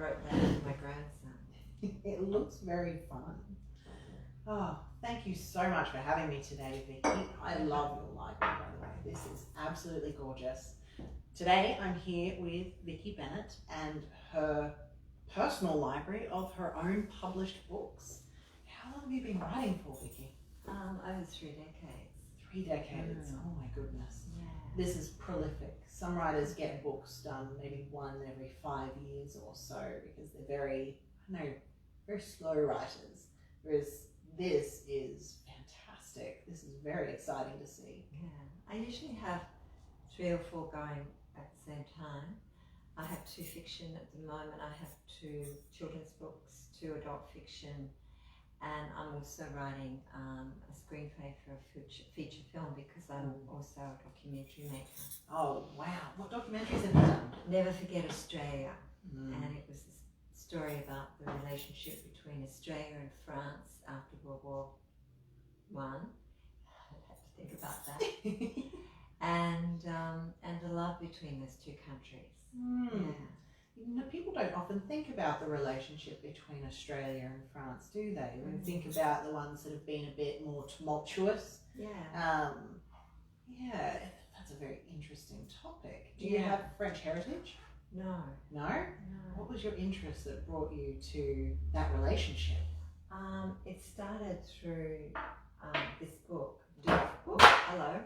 wrote that to my grandson. It looks very fun. Oh, thank you so much for having me today, Vicki. I love your library, by the way. This is absolutely gorgeous. Today I'm here with Vicki Bennett and her personal library of her own published books. How long have you been writing for, Vicki? Over 3 decades. 3 decades. Oh my goodness. Yeah. This is prolific. Some writers get books done maybe one every 5 years or so because they're very slow writers. Whereas this is fantastic. This is very exciting to see. Yeah. I usually have 3 or 4 going at the same time. I have 2 fiction at the moment. I have 2 children's books, 2 adult fiction, and I'm also writing a screenplay for a feature film because I'm also a documentary maker. Oh wow! What documentaries have you done? Never Forget Australia, and it was a story about the relationship between Australia and France after World War One. I had to think about that. And the love between those 2 countries. Yeah. You know, people don't often think about the relationship between Australia and France, do they? We think about the ones that have been a bit more tumultuous. Yeah. Yeah, that's a very interesting topic. Do you have French heritage? No. No? No. What was your interest that brought you to that relationship? It started through this book, hello.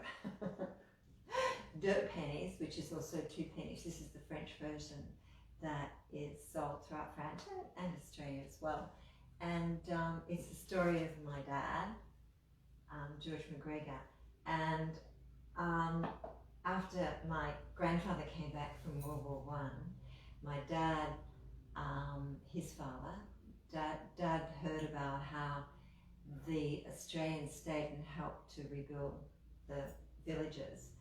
Dirt Pennies, which is also 2 pennies. This is the French version that is sold throughout France and Australia as well. And it's the story of my dad, George McGregor. And after my grandfather came back from World War One, my dad, his father, Dad heard about how the Australian state had helped to rebuild the villages,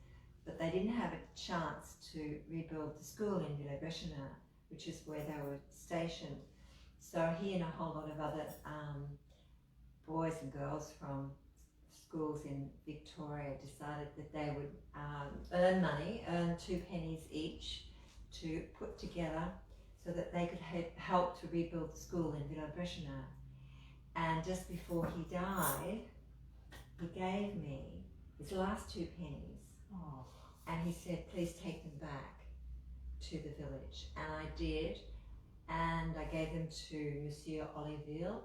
but they didn't have a chance to rebuild the school in Villers-Bréchonard, which is where they were stationed. So he and a whole lot of other boys and girls from schools in Victoria decided that they would earn 2 pennies each to put together so that they could help to rebuild the school in Villers-Bréchonard. And just before he died, he gave me his last 2 pennies. Oh. And he said, please take them back to the village. And I did, and I gave them to Monsieur Oliville,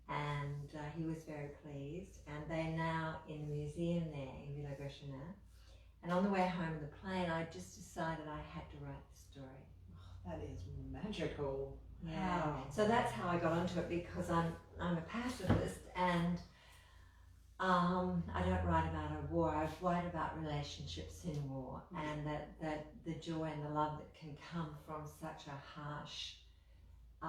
and he was very pleased. And they're now in the museum there in Villers-Bréchonard. And on the way home in the plane, I just decided I had to write the story. Oh, that is magical. Yeah. Wow. So that's how I got onto it, because I'm a pacifist, and I don't write about a war. I write about relationships in war, and that the joy and the love that can come from such a harsh,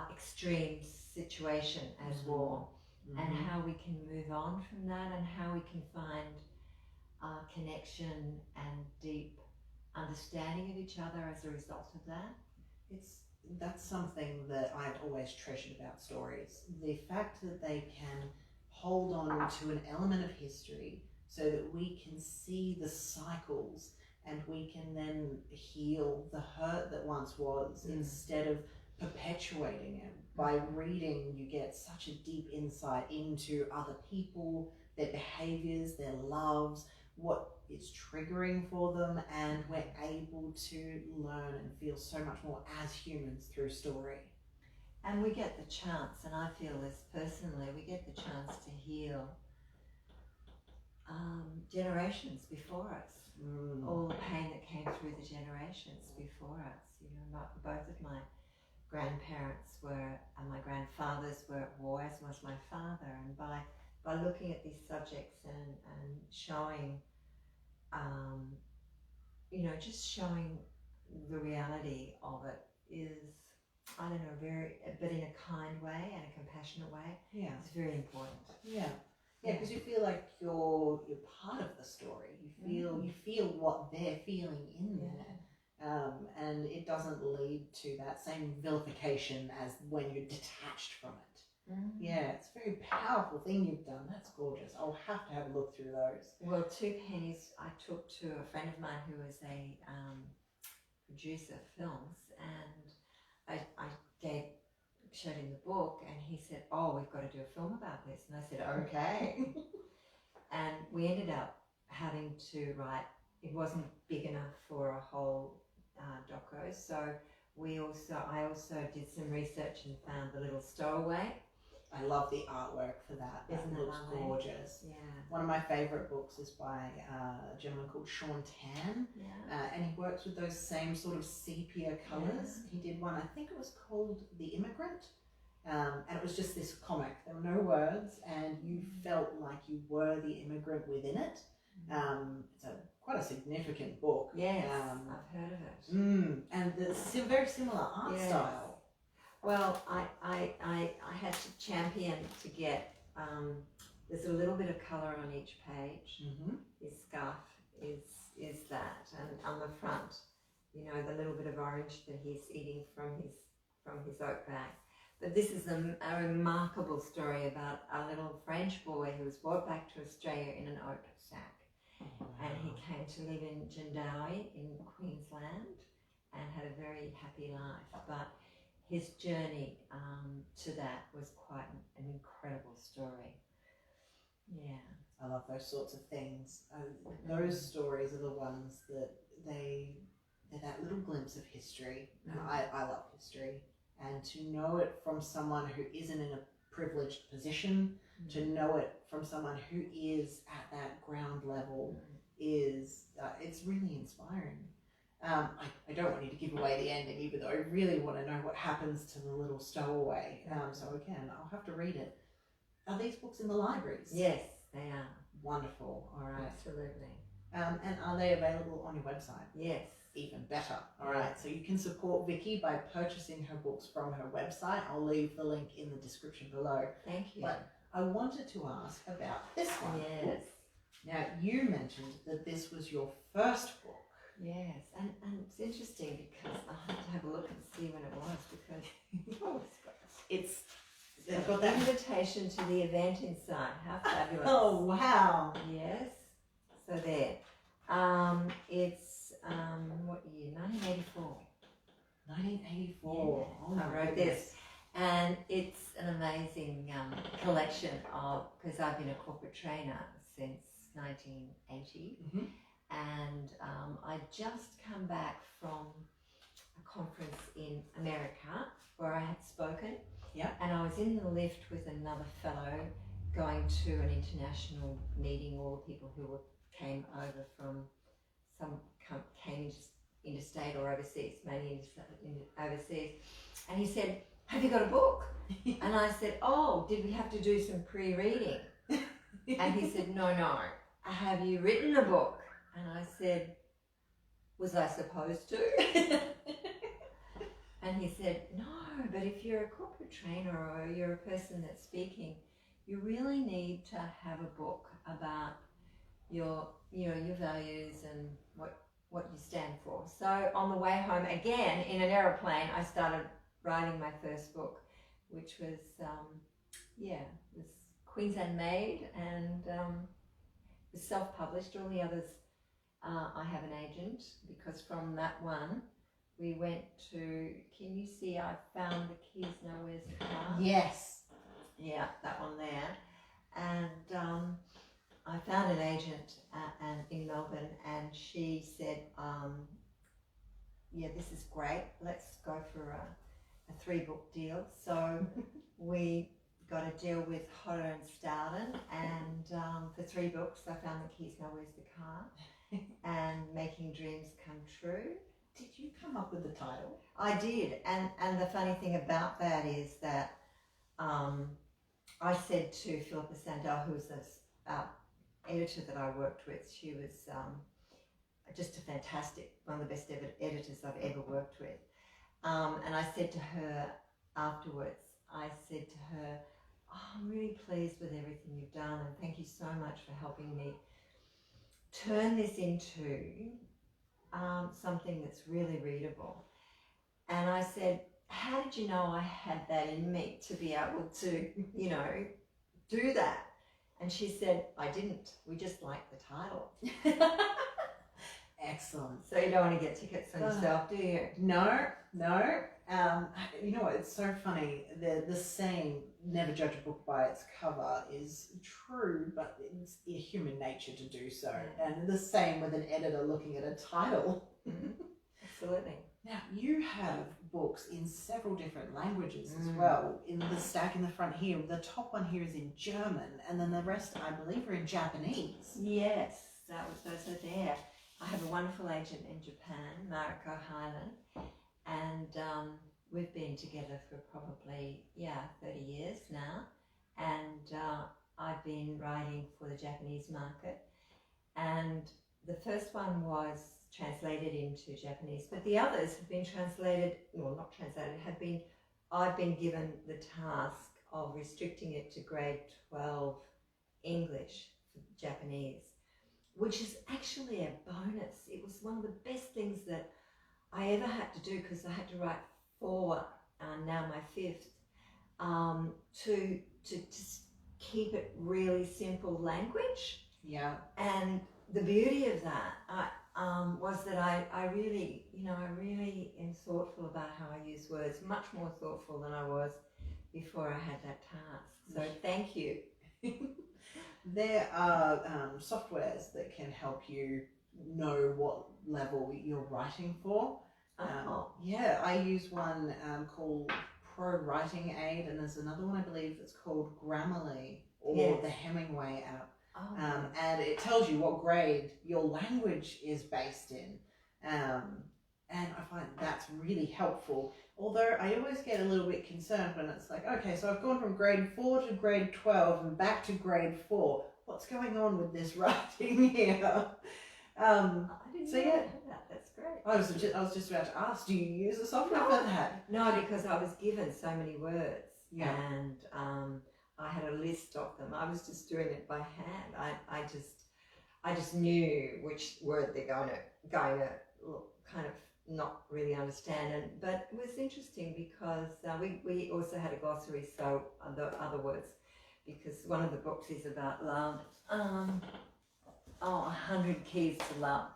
extreme situation as war, and how we can move on from that, and how we can find connection and deep understanding of each other as a result of that. That's something that I've always treasured about stories. The fact that they can hold on to an element of history so that we can see the cycles and we can then heal the hurt that once was instead of perpetuating it. By reading, you get such a deep insight into other people, their behaviors, their loves, what is triggering for them, and we're able to learn and feel so much more as humans through story. And we get the chance, and I feel this personally, we get the chance to heal generations before us. All the pain that came through the generations before us. You know, both of my grandparents were, and my grandfathers were at war, as was my father. And by looking at these subjects and showing, just showing the reality of it is, I don't know, but in a kind way and a compassionate way. Yeah, it's very important. Yeah, because you feel like you're part of the story. You feel what they're feeling in there, and it doesn't lead to that same vilification as when you're detached from it. Yeah, it's a very powerful thing you've done. That's gorgeous. I'll have to have a look through those. Well, 2 pennies I took to a friend of mine who was a producer of films, and I gave showed him the book, and he said, "Oh, we've got to do a film about this." And I said, "Okay." And we ended up having to write. It wasn't big enough for a whole doco, so I also did some research and found the little stowaway. I love the artwork for that. That Isn't it looks lovely? gorgeous. Yeah. One of my favourite books is by a gentleman called Sean Tan, and he works with those same sort of sepia colours. He did one, I think it was called The Immigrant, and it was just this comic. There were no words, and you felt like you were the immigrant within it. It's quite a significant book. Yes, I've heard of it. And it's a very similar art style. Well, I had to champion to get, there's a little bit of colour on each page. His scarf is that, and on the front, you know, the little bit of orange that he's eating from his oak bag. But this is a remarkable story about a little French boy who was brought back to Australia in an oak sack. And he came to live in Jindawi in Queensland and had a very happy life. But his journey to that was quite an incredible story. Yeah. I love those sorts of things. Those stories are the ones that they're that little glimpse of history. I love history. And to know it from someone who isn't in a privileged position, to know it from someone who is at that ground level is, it's really inspiring. I don't want you to give away the ending, even though I really want to know what happens to the little stowaway. So again, I'll have to read it. Are these books in the libraries? Yes, they are. Wonderful. All right. Absolutely. And are they available on your website? Yes. Even better. All right. So you can support Vicki by purchasing her books from her website. I'll leave the link in the description below. Thank you. But I wanted to ask about this one. Yes. Now, you mentioned that this was your first book. Yes, and it's interesting because I had to have a look and see when it was, because it's got that invitation to the event inside. How fabulous. Oh, wow. Yes. So there. It's what year? 1984. 1984. Yeah. Oh, I wrote this. And it's an amazing collection of, because I've been a corporate trainer since 1980. And I just come back from a conference in America where I had spoken. And I was in the lift with another fellow going to an international meeting. All the people who came over from came interstate or overseas, mainly overseas. And he said, "Have you got a book?" And I said, "Oh, did we have to do some pre-reading?" And he said, No. "Have you written a book?" And I said, "Was I supposed to?" And he said, "No, but if you're a corporate trainer or you're a person that's speaking, you really need to have a book about your values and what you stand for." So on the way home, again, in an aeroplane, I started writing my first book, which was, was Queensland made, and was self-published. All the others, I have an agent, because from that one, we went to, can you see, I found the keys, now where's the car? Yes. Yeah, that one there. And I found an agent in Melbourne, and she said, this is great, let's go for a 3-book deal. So we got a deal with Hodder and Stoughton, and for 3 books, I found the keys, now where's the car? And Making Dreams Come True. Did you come up with the title? I did, and the funny thing about that is that I said to Philippa Sandel, who was this editor that I worked with, she was just a fantastic, one of the best editors I've ever worked with. And I said to her afterwards, I said to her, "Oh, I'm really pleased with everything you've done, and thank you so much for helping me turn this into something that's really readable." And I said, "How did you know I had that in me to be able to, do that?" And she said, "I didn't. We just liked the title." Excellent. So you don't want to get tickets on yourself, do you? No. You know what? It's so funny. The saying "never judge a book by its cover" is true, but it's human nature to do so. Yeah. And the same with an editor looking at a title. Absolutely. Now, you have books in several different languages as well. In the stack in the front here, the top one here is in German, and then the rest, I believe, are in Japanese. Yes, those are there. I have a wonderful agent in Japan, Mariko Highland, and we've been together for probably 30 years now, and I've been writing for the Japanese market, and the first one was translated into Japanese, but the others have been translated, well, not translated, I've been given the task of restricting it to grade 12 English for Japanese, which is actually a bonus. It was one of the best things that I ever had to do, because I had to write 4, now my 5th, to just keep it really simple language. Yeah. And the beauty of that was that I really am thoughtful about how I use words, much more thoughtful than I was before I had that task. So thank you. There are softwares that can help you know what level you're writing for. Yeah, I use one called Pro Writing Aid, and there's another one I believe that's called Grammarly, or the Hemingway app. And it tells you what grade your language is based in. And I find that's really helpful. Although I always get a little bit concerned when it's like, okay, so I've gone from grade 4 to grade 12 and back to grade 4. What's going on with this writing here? I didn't know that. That's great. I was just about to ask, do you use a software for that? No, because I was given so many words. Yeah. And I had a list of them. I was just doing it by hand. I just knew which word they're going to kind of not really understand. But it was interesting because we also had a glossary, so other words, because one of the books is about love. 100 Keys to Love.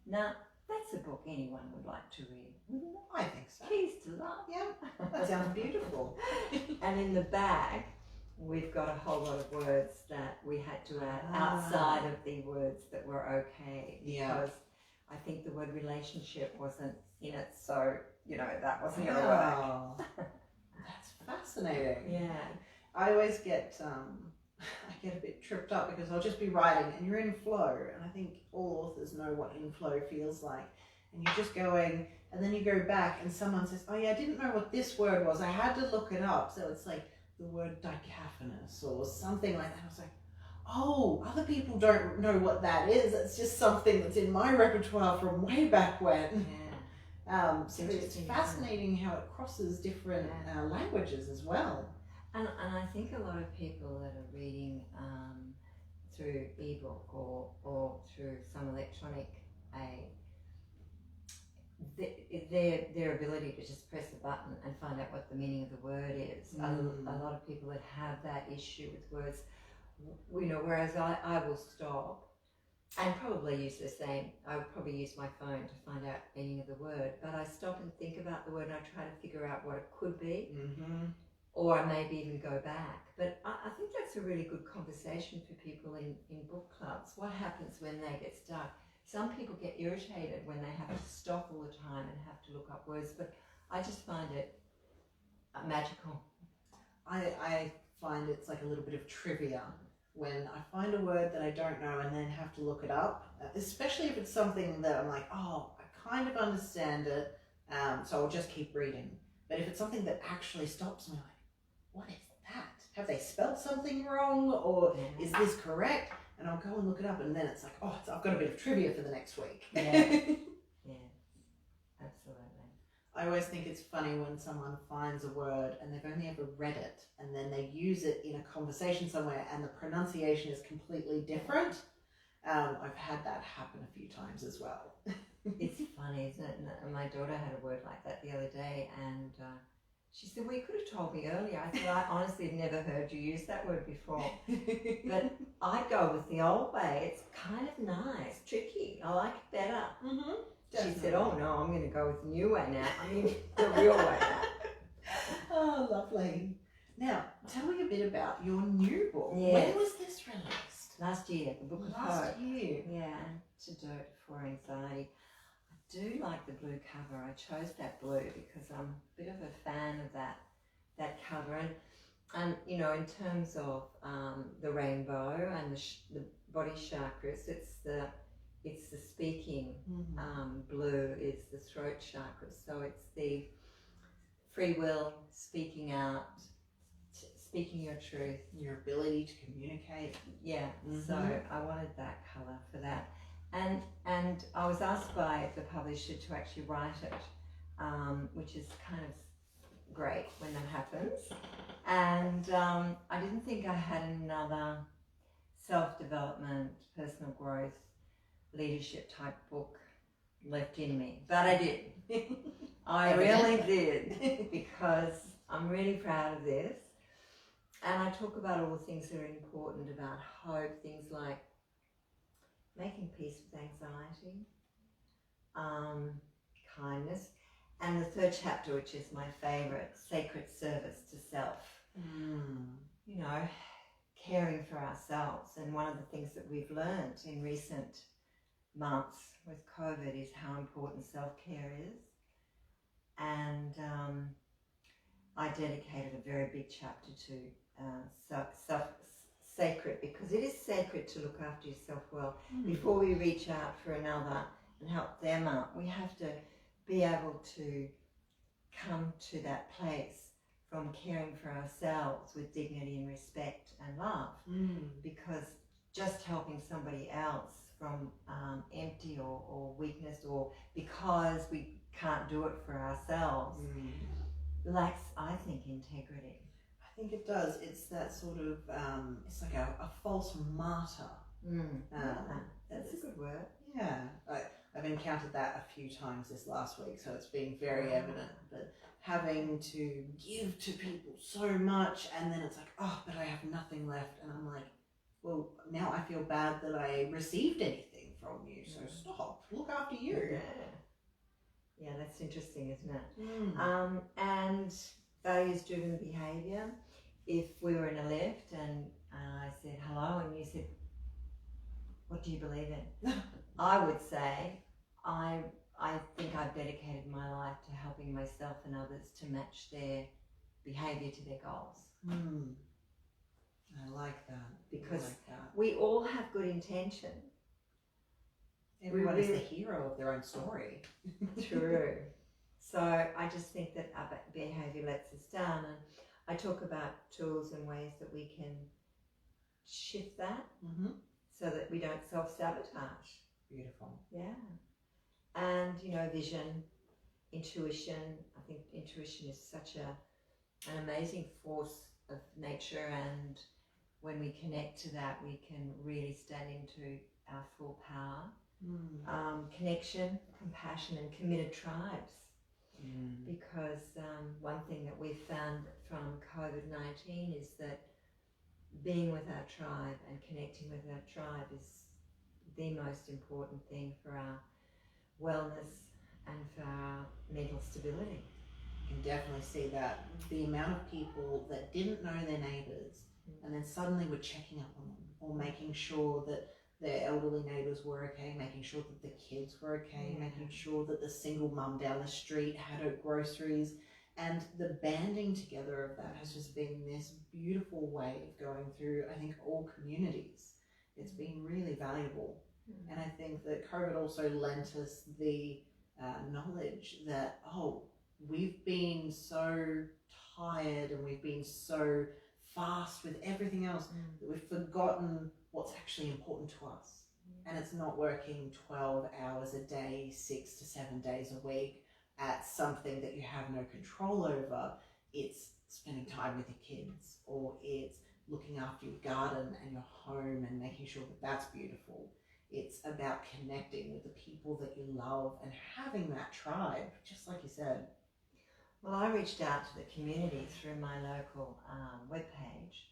Now, that's a book anyone would like to read, wouldn't it? I think so. Keys to Love. Yeah, that sounds beautiful. And in the back, we've got a whole lot of words that we had to add outside of the words that were okay. Because I think the word relationship wasn't in it, so, that wasn't going to work. That's fascinating. Yeah. I always get a bit tripped up because I'll just be writing and you're in flow, and I think all authors know what in flow feels like, and you're just going, and then you go back and someone says, oh yeah, I didn't know what this word was, I had to look it up. So it's like the word diaphanous or something like that. I was like, oh, other people don't know what that is. It's just something that's in my repertoire from way back when. So it's fascinating how it crosses different languages as well. And I think a lot of people that are reading through ebook or through some electronic aid, their ability to just press a button and find out what the meaning of the word is. A lot of people that have that issue with words, whereas I will stop and probably use the same. I would probably use my phone to find out the meaning of the word, but I stop and think about the word and I try to figure out what it could be. Or maybe even go back. But I think that's a really good conversation for people in book clubs. What happens when they get stuck? Some people get irritated when they have to stop all the time and have to look up words, but I just find it magical. I find it's like a little bit of trivia when I find a word that I don't know and then have to look it up, especially if it's something that I'm like, oh, I kind of understand it, so I'll just keep reading. But if it's something that actually stops me, like, what is that? Have they spelled something wrong, or is this correct? And I'll go and look it up, and then it's like, oh, I've got a bit of trivia for the next week. Yeah, absolutely. I always think it's funny when someone finds a word and they've only ever read it, and then they use it in a conversation somewhere, and the pronunciation is completely different. I've had that happen a few times as well. It's funny, isn't it? And my daughter had a word like that the other day, and She said, well, you could have told me earlier. I said, I honestly have never heard you use that word before. But I go with the old way. It's kind of nice, tricky. I like it better. She said, oh no, I'm going to go with the new way now. I mean, the real way now. Oh, lovely. Now, tell me a bit about your new book. Yes. When was this released? Last year, the Book of Hope. Last year. Yeah, Antidote for Anxiety. I do like the blue cover. I chose that blue because I'm a bit of a fan of that cover. And you know, in terms of the rainbow and the body chakras, it's the speaking blue is the throat chakra. So it's the free will, speaking out, speaking your truth, your ability to communicate. Yeah. So I wanted that colour for that, and I was asked by the publisher to actually write it, which is kind of great when that happens. And I didn't think I had another self-development, personal growth, leadership type book left in me, but I did. I really did, because I'm really proud of this. And I talk about all the things that are important about hope, things like making peace with anxiety, kindness, and the third chapter, which is my favourite, sacred service to self. You know, caring for ourselves. And one of the things that we've learned in recent months with COVID is how important self-care is. And I dedicated a very big chapter to sacred, because it is sacred to look after yourself well. Before we reach out for another and help them up, we have to be able to come to that place from caring for ourselves with dignity and respect and love. Because just helping somebody else from empty or weakness, or because we can't do it for ourselves, lacks, I think, integrity. I think it does. It's that sort of, it's like a false martyr. That's a good word. Yeah, I've encountered that a few times this last week, so it's been very evident. But having to give to people so much, and then it's like, oh, but I have nothing left, and I'm like, well, now I feel bad that I received anything from you, so stop, look after you. Yeah, that's interesting, isn't it? And values-driven behaviour. If we were in a lift and I said hello and you said, what do you believe in? I would say, I think I've dedicated my life to helping myself and others to match their behaviour to their goals. I like that. Because we all have good intention. Everyone is the hero of their own story. True. So I just think that our behaviour lets us down, and I talk about tools and ways that we can shift that so that we don't self-sabotage. Beautiful. Yeah. And, you know, vision, intuition. I think intuition is such an amazing force of nature, and when we connect to that, we can really stand into our full power. Connection, compassion, and committed tribes. Because one thing that we've found from COVID-19 is that being with our tribe and connecting with our tribe is the most important thing for our wellness and for our mental stability. You can definitely see that. The amount of people that didn't know their neighbours and then suddenly were checking up on them, or making sure that their elderly neighbours were okay, making sure that the kids were okay, making sure that the single mum down the street had her groceries, and the banding together of that has just been this beautiful wave going through, I think, all communities. It's been really valuable. And I think that COVID also lent us the knowledge that, oh, we've been so tired and we've been so fast with everything else that we've forgotten what's actually important to us. And it's not working 12 hours a day, 6 to 7 days a week at something that you have no control over. It's spending time with your kids, or it's looking after your garden and your home and making sure that that's beautiful. It's about connecting with the people that you love and having that tribe, just like you said. Well, I reached out to the community through my local webpage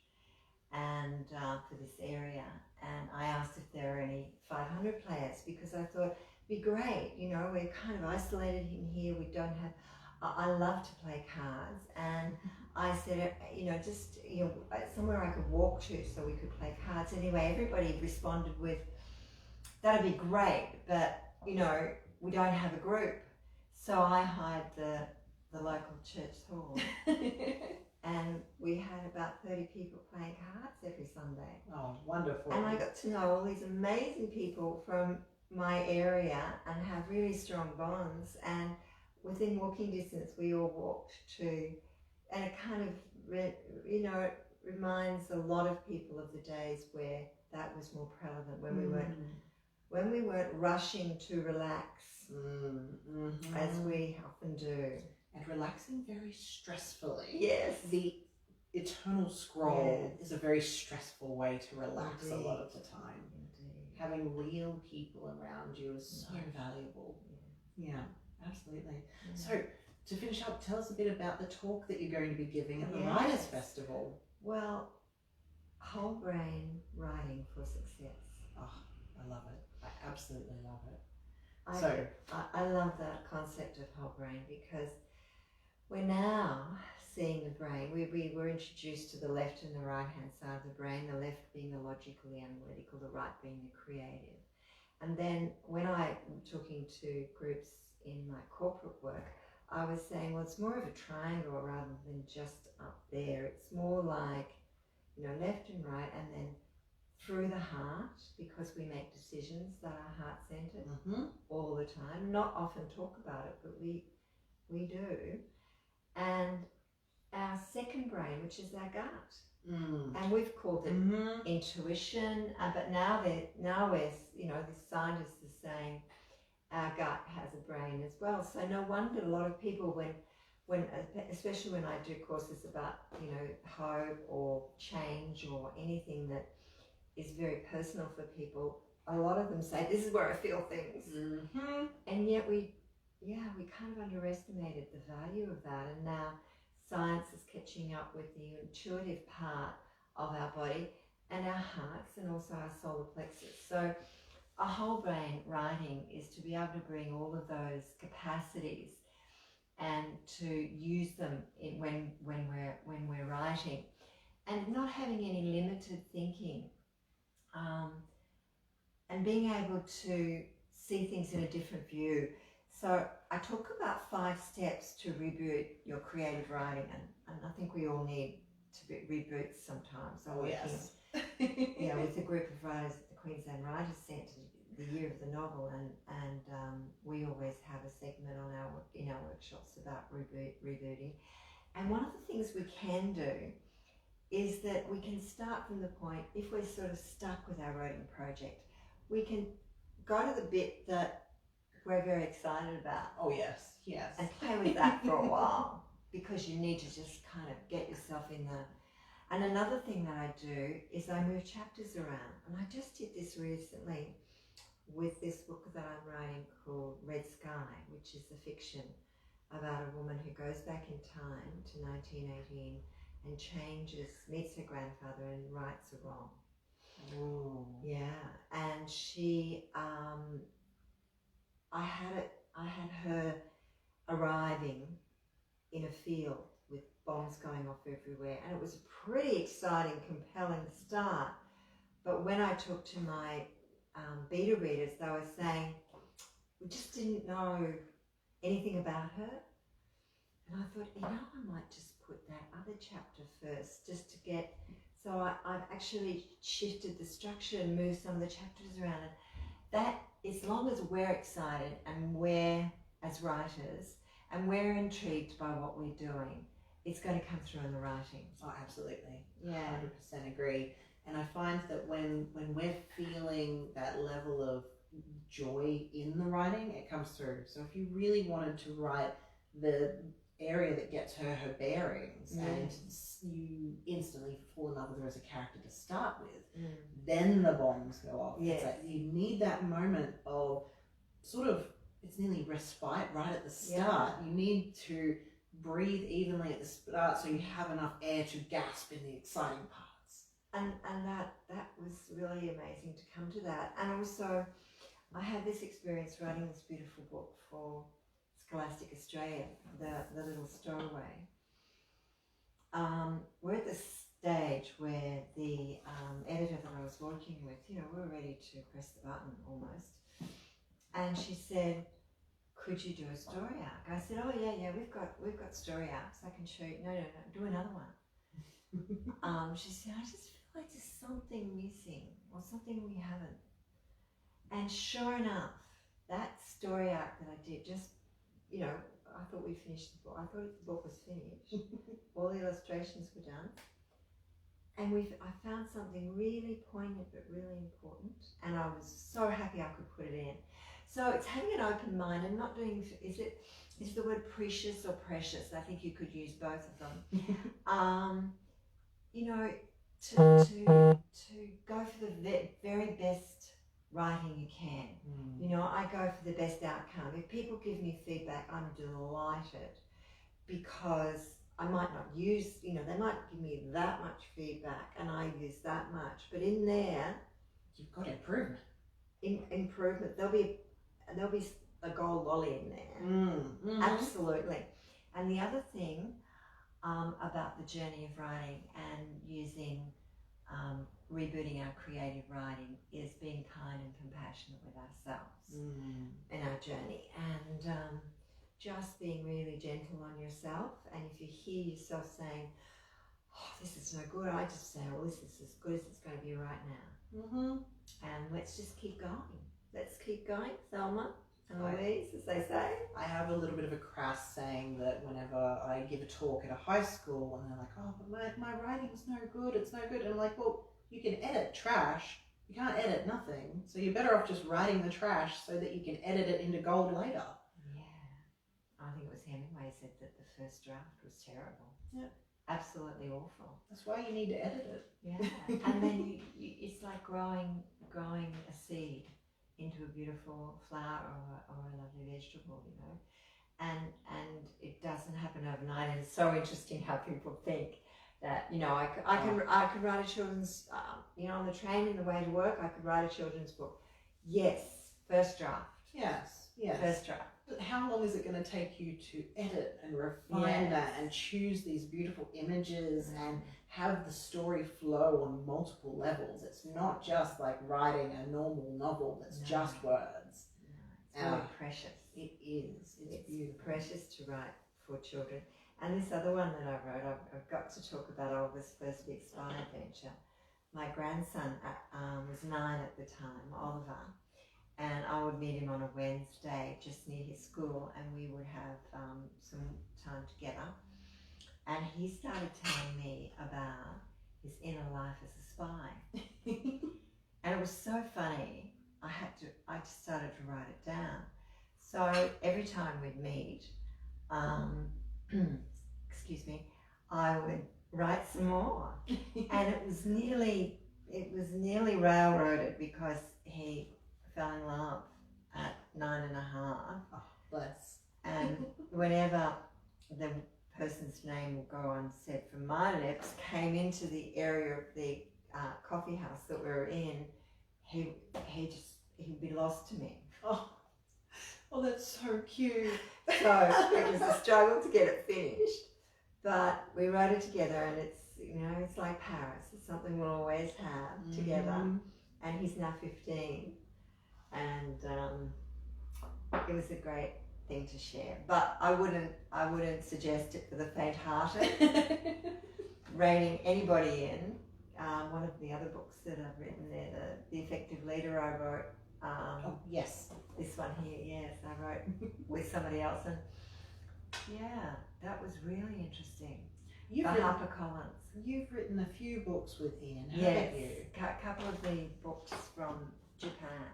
and for this area, and I asked if there are any 500 players, because I thought it'd be great. You know, we're kind of isolated in here. We don't have. I love to play cards, and I said, you know, just somewhere I could walk to so we could play cards. Anyway, everybody responded with, "That'd be great, but you know, we don't have a group." So I hired the local church hall. And we had about 30 people playing cards every Sunday. Oh, wonderful. And I got to know all these amazing people from my area and have really strong bonds. And within walking distance, we all walked to, and it kind of, you know, it reminds a lot of people of the days where that was more prevalent, when we weren't rushing to relax, as we often do. And relaxing very stressfully. Yes. The eternal scroll is a very stressful way to relax a lot of the time. Indeed. Having real people around you is so valuable. Yeah, absolutely. Yeah. So, to finish up, tell us a bit about the talk that you're going to be giving at the Writers' Festival. Well, whole brain writing for success. Oh, I love it. I absolutely love it. I love that concept of whole brain, because we're now seeing the brain. We were introduced to the left and the right hand side of the brain, the left being the logical, the analytical, the right being the creative. And then when I'm talking to groups in my corporate work, I was saying, well, it's more of a triangle rather than just up there. It's more like, you know, left and right, and then through the heart, because we make decisions that are heart-centered all the time. Not often talk about it, but we do. And our second brain, which is our gut, and we've called it intuition. But now we're, you know, the scientists are saying our gut has a brain as well. So no wonder a lot of people, when especially when I do courses about, you know, hope or change or anything that is very personal for people, a lot of them say, this is where I feel things. And yet we kind of underestimated the value of that. And now science is catching up with the intuitive part of our body and our hearts, and also our solar plexus. So a whole brain writing is to be able to bring all of those capacities and to use them when we're writing, and not having any limited thinking. And being able to see things in a different view. So I talk about 5 steps to reboot your creative writing, and I think we all need to reboot sometimes. I'm working with a group of writers at the Queensland Writers Centre, the year of the novel, and we always have a segment in our workshops about rebooting. And one of the things we can do is that we can start from the point, if we're sort of stuck with our writing project, we can go to the bit that we're very excited about. Oh, yes. And play with that for a while, because you need to just kind of get yourself in the... And another thing that I do is I move chapters around. And I just did this recently with this book that I'm writing called Red Sky, which is a fiction about a woman who goes back in time to 1918 and meets her grandfather and rights a wrong. Ooh. Yeah, and she, I had her arriving in a field with bombs going off everywhere, and it was a pretty exciting, compelling start. But when I talked to my beta readers, they were saying, we just didn't know anything about her. And I thought, you know, I might just put that other chapter first, just to get... So I've actually shifted the structure and moved some of the chapters around. And that, as long as we're excited and we're, as writers, and we're intrigued by what we're doing, it's going to come through in the writing. Oh, absolutely. Yeah. 100% agree. And I find that when we're feeling that level of joy in the writing, it comes through. So if you really wanted to write the area that gets her bearings, and you instantly fall in love with her as a character to start with, then the bombs go off. Yes. It's like you need that moment of sort of, it's nearly respite right at the start. You need to breathe evenly at the start so you have enough air to gasp in the exciting parts. And that was really amazing to come to that. And also, I had this experience writing this beautiful book for Scholastic Australia, the Little Stowaway. We're at the stage where the editor that I was working with, we were ready to press the button almost. And she said, "Could you do a story arc?" I said, "Oh yeah, we've got story arcs. I can show you." No, do another one. She said, "I just feel like there's something missing or something we haven't." And sure enough, that story arc that I did, just, I thought we finished the book. I thought the book was finished. All the illustrations were done. And I found something really poignant but really important. And I was so happy I could put it in. So it's having an open mind and not doing, is the word precious or precious? I think you could use both of them. To go for the very best writing you can. I go for the best outcome. If people give me feedback, I'm delighted, because I might not use, they might give me that much feedback and I use that much, but in there, you've got improvement. Improvement. There'll be a gold lolly in there. Absolutely. And the other thing about the journey of writing and using rebooting our creative writing is being kind and compassionate with ourselves in our journey, and just being really gentle on yourself. And if you hear yourself saying, "Oh, this is no good," I just say, "Well, this is as good as it's going to be right now." And let's just keep going. Let's keep going, Thelma and Louise, as they say. I have a little bit of a crass saying that whenever I give a talk at a high school and they're like, "Oh, but my writing's no good, it's no good." And I'm like, well, you can edit trash. You can't edit nothing. So you're better off just writing the trash so that you can edit it into gold later. Yeah. I think it was Hemingway said that the first draft was terrible. Yeah. Absolutely awful. That's why you need to edit it. Yeah. And then it's like growing a seed into a beautiful flower or a lovely vegetable, and it doesn't happen overnight. And it's so interesting how people think that, I could write a children's, on the train in the way to work, I could write a children's book. Yes, first draft. Yes. First draft. How long is it going to take you to edit and refine that and choose these beautiful images and have the story flow on multiple levels? It's not just like writing a normal novel that's just words. No, it's very precious. It is. It's beautiful. Precious to write for children. And this other one that I wrote, I've got to talk about Olga's first big spy adventure. My grandson was 9 at the time, Oliver. And I would meet him on a Wednesday just near his school, and we would have some time together. And he started telling me about his inner life as a spy. And it was so funny, I just started to write it down. So every time we'd meet, excuse me, I would write some more. And it was nearly railroaded, because he fell in love at 9.5. Oh, bless. And whenever the person's name will go unsaid from my lips came into the area of the coffee house that we were in, he'd be lost to me. Oh, that's so cute. So it was a struggle to get it finished, but we wrote it together, and it's like Paris. It's something we'll always have together. And he's now 15. And it was a great thing to share, but I wouldn't suggest it for the faint-hearted. Reining anybody in. One of the other books that I've written there, the Effective Leader, I wrote. Yes. This one here, yes, I wrote with somebody else, and that was really interesting. HarperCollins. You've written a few books with Ian, haven't you? A couple of the books from Japan.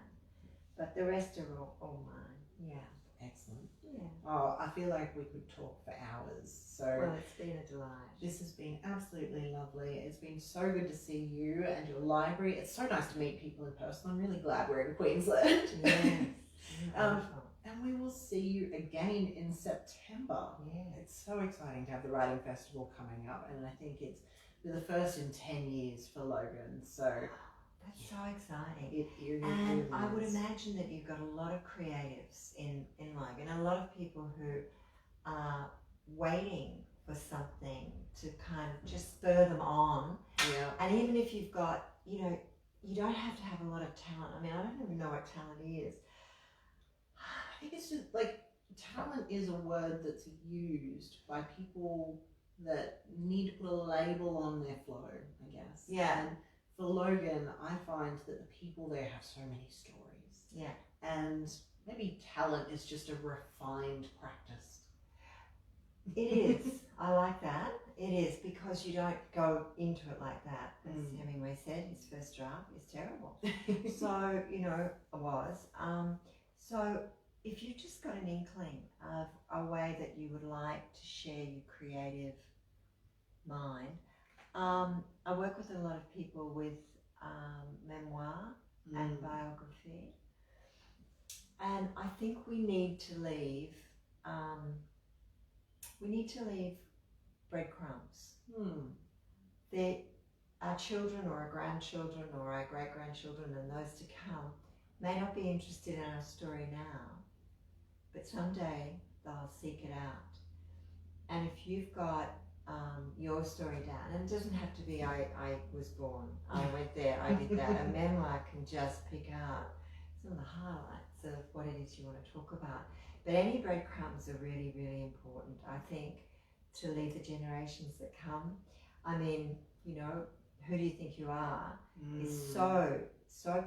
But the rest are all mine. Yeah. Excellent. Yeah. Oh, I feel like we could talk for hours. So well, it's been a delight. This has been absolutely lovely. It's been so good to see you and your library. It's so nice to meet people in person. I'm really glad we're in Queensland. Yes. Wonderful. And we will see you again in September. Yeah. It's so exciting to have the writing festival coming up, and I think it's the first in 10 years for Logan. So That's so exciting. it really And I would is. imagine that you've got a lot of creatives in Logan, a lot of people who are waiting for something to kind of just spur them on. Yeah. And even if you've got, you know, you don't have to have a lot of talent. I mean, I don't even know what talent is. I think it's just like talent is a word that's used by people that need to put a label on their flow, I guess. Yeah. And for Logan, I find that the people there have so many stories. Yeah. And maybe talent is just a refined practice. It is. I like that. It is, because you don't go into it like that. As Hemingway said, his first draft is terrible. So, you know, it was. So if you've just got an inkling of a way that you would like to share your creative mind, I work with a lot of people with memoir and biography. And I think we need to leave breadcrumbs. Our children or our grandchildren or our great-grandchildren and those to come may not be interested in our story now, but someday they'll seek it out. And if you've got your story down, and it doesn't have to be I was born, I went there, I did that. A memoir can just pick out some of the highlights of what it is you want to talk about. But any breadcrumbs are really, really important, I think, to leave the generations that come. I mean, you know, Who Do You Think You Are is so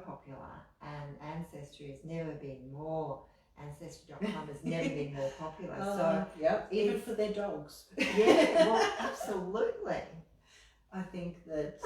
popular, and Ancestry has never been more, Ancestry.com has never been more popular. So yep, even for their dogs. Yeah, well, absolutely. I think that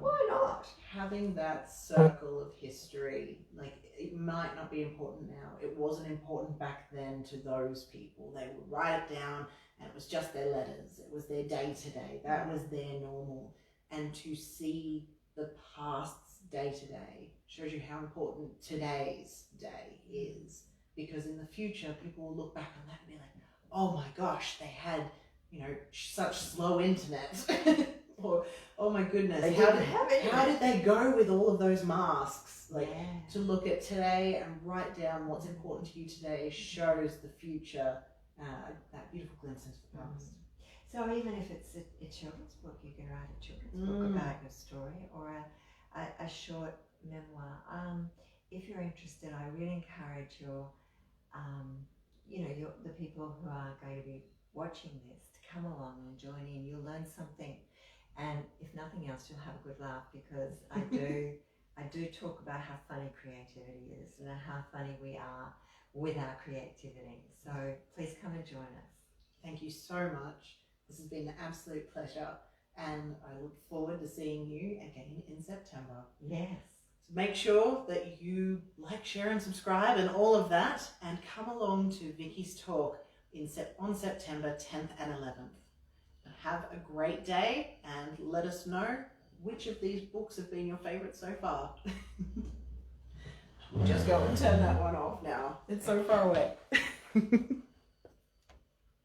why not? Having that circle of history, like, it might not be important now. It wasn't important back then to those people. They would write it down, and it was just their letters. It was their day-to-day. That was their normal. And to see the past's day-to-day shows you how important today's day is. Because in the future, people will look back on that and be like, oh my gosh, they had, you know, such slow internet. Or, oh my goodness, how did they go with all of those masks? Like, to look at today and write down what's important to you today shows the future, that beautiful glimpse into the past. So even if it's a children's book, you can write a children's book about your story, or a short memoir. If you're interested, I really encourage the people who are going to be watching this to come along and join in. You'll learn something. And if nothing else, you'll have a good laugh, because I do talk about how funny creativity is and how funny we are with our creativity. So please come and join us. Thank you so much. This has been an absolute pleasure, and I look forward to seeing you again in September. Yes. So make sure that you like, share and subscribe and all of that, and come along to Vicki's talk on September 10th and 11th. Have a great day, and let us know which of these books have been your favourite so far. Just go and turn that one off now. It's so far away.